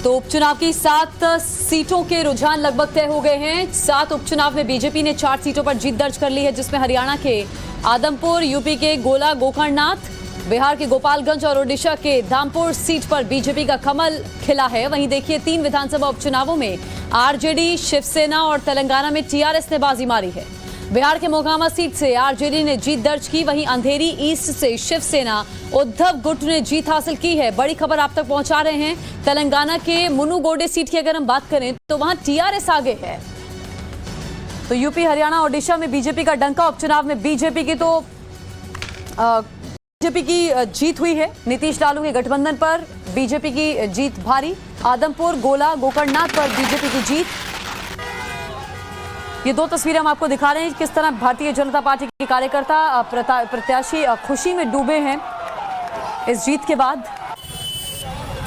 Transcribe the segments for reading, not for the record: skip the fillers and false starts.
तो उपचुनाव की 7 सीटों के रुझान लगभग तय हो गए हैं। 7 उपचुनाव में बीजेपी ने 4 सीटों पर जीत दर्ज कर ली है, जिसमें हरियाणा के आदमपुर, यूपी के गोला गोकर्णनाथ, बिहार के गोपालगंज और ओडिशा के धामपुर सीट पर बीजेपी का कमल खिला है। वहीं देखिए 3 विधानसभा उपचुनावों में आरजेडी, शिवसेना और तेलंगाना में टीआरएस ने बाजी मारी है। बिहार के मोकामा सीट से आरजेडी ने जीत दर्ज की, वहीं अंधेरी ईस्ट से शिवसेना उद्धव गुट ने जीत हासिल की है। बड़ी खबर आप तक पहुंचा रहे हैं। तेलंगाना के मुनुगोडे सीट की अगर हम बात करें तो वहां टीआरएस आगे है। तो यूपी, हरियाणा, ओडिशा में बीजेपी का डंका। उपचुनाव में बीजेपी की जीत हुई है। नीतीश लालू के गठबंधन पर बीजेपी की जीत भारी। आदमपुर, गोला गोकर्णनाथ पर बीजेपी की जीत। ये 2 तस्वीरें हम आपको दिखा रहे हैं किस तरह भारतीय जनता पार्टी के कार्यकर्ता, प्रत्याशी खुशी में डूबे हैं इस जीत के बाद।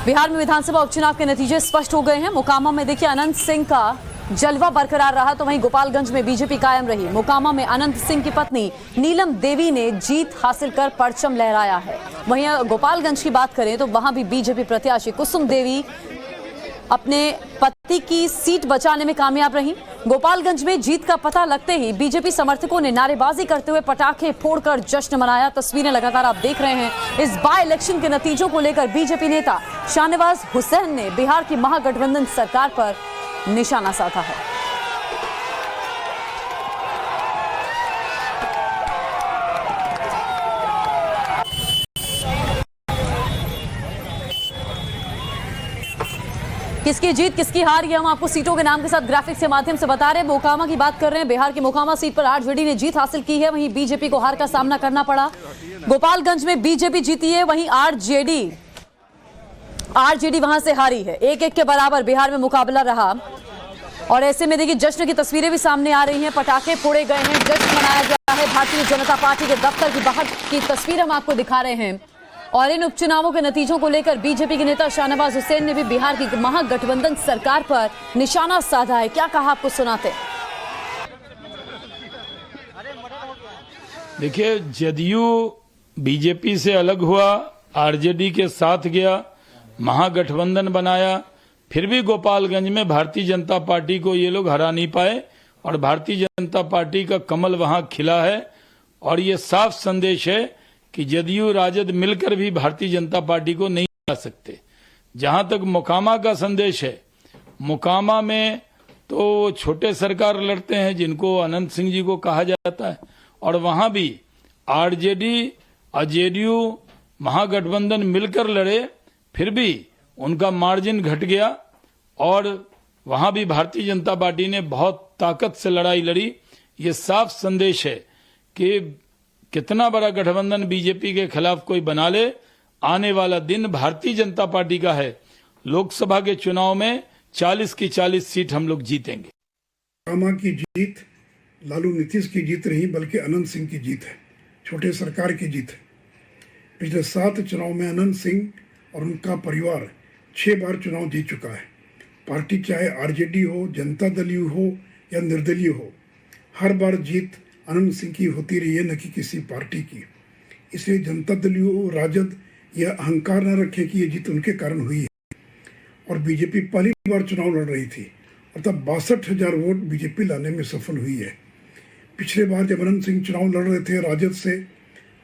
बिहार में विधानसभा उपचुनाव के नतीजे स्पष्ट हो गए हैं। मोकामा में देखिए अनंत सिंह का जलवा बरकरार रहा, तो वहीं गोपालगंज में बीजेपी कायम रही। मोकामा में अनंत सिंह की पत्नी नीलम देवी ने जीत हासिल कर परचम लहराया है। वहीं गोपालगंज की बात करें तो वहां भी बीजेपी प्रत्याशी कुसुम देवी अपने पति की सीट बचाने में कामयाब रही। गोपालगंज में जीत का पता लगते ही बीजेपी समर्थकों ने नारेबाजी करते हुए पटाखे फोड़कर जश्न मनाया। तस्वीरें लगातार आप देख रहे हैं। इस बाय इलेक्शन के नतीजों को लेकर बीजेपी नेता शाहनवाज हुसैन ने बिहार की महागठबंधन सरकार पर निशाना साधा है। किसकी जीत किसकी हार, ये हम आपको सीटों के नाम के साथ ग्राफिक्स के माध्यम से बता रहे हैं। मोकामा की बात कर रहे हैं। बिहार की मोकामा सीट पर आरजेडी ने जीत हासिल की है, वहीं बीजेपी को हार का सामना करना पड़ा। गोपालगंज में बीजेपी जीती है, वहीं आरजेडी वहां से हारी है। 1-1 के बराबर बिहार में मुकाबला रहा। और ऐसे में देखिए जश्न की तस्वीरें भी सामने आ रही हैं। पटाखे फोड़े गए हैं, जश्न मनाया गया है। भारतीय जनता पार्टी के दफ्तर की बाहर की तस्वीर हम आपको दिखा रहे हैं। और इन उपचुनावों के नतीजों को लेकर बीजेपी के नेता शाहनवाज हुसैन ने भी बिहार की महागठबंधन सरकार पर निशाना साधा है। क्या कहा आपको सुनाते हैं। देखिए, जदयू बीजेपी से अलग हुआ, आरजेडी के साथ गया, महागठबंधन बनाया, फिर भी गोपालगंज में भारतीय जनता पार्टी को ये लोग हरा नहीं पाए और भारतीय जनता पार्टी का कमल वहां खिला है। और ये साफ संदेश है कि जदयू राजद मिलकर भी भारतीय जनता पार्टी को नहीं हरा सकते। जहां तक मोकामा का संदेश है, मोकामा में तो छोटे सरकार लड़ते हैं जिनको अनंत सिंह जी को कहा जाता है, और वहां भी आरजेडी और जेडीयू महागठबंधन मिलकर लड़े, फिर भी उनका मार्जिन घट गया और वहां भी भारतीय जनता पार्टी ने बहुत ताकत से लड़ाई लड़ी। ये साफ संदेश है कि कितना बड़ा गठबंधन बीजेपी के खिलाफ कोई बना ले, आने वाला दिन भारतीय जनता पार्टी का है। लोकसभा के चुनाव में 40 की 40 सीट हम लोग जीतेंगे। मोकामा की जीत लालू नीतीश की जीत नहीं बल्कि अनंत सिंह की जीत है, छोटे सरकार की जीत है। पिछले 7 चुनाव में अनंत सिंह और उनका परिवार 6 बार चुनाव जीत चुका है। पार्टी चाहे आरजेडी हो, जनता दल हो या निर्दलीय हो, हर बार जीत अनंत सिंह की होती रही है, न कि किसी पार्टी की। इसलिए जनता दल हो, राजद यह अहंकार न रखे कि ये जीत उनके कारण हुई है। और बीजेपी पहली बार चुनाव लड़ रही थी और तब 62,000 वोट बीजेपी लाने में सफल हुई है। पिछले बार जब अनंत सिंह चुनाव लड़ रहे थे राजद से,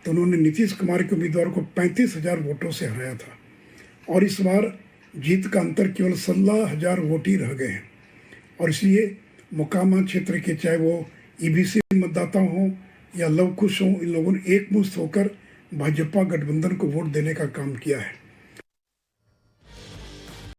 तो उन्होंने नीतीश कुमार के उम्मीदवार को 35,000 वोटों से हराया था। और इस बार जीत का अंतर केवल 16,000 वोट ही रह गए हैं। और इसलिए मोकामा क्षेत्र के चाहे वो ईबीसी मतदाता हो या लव कुश हो, इन लोगों ने एकमुश्त होकर भाजपा गठबंधन को वोट देने का काम किया है।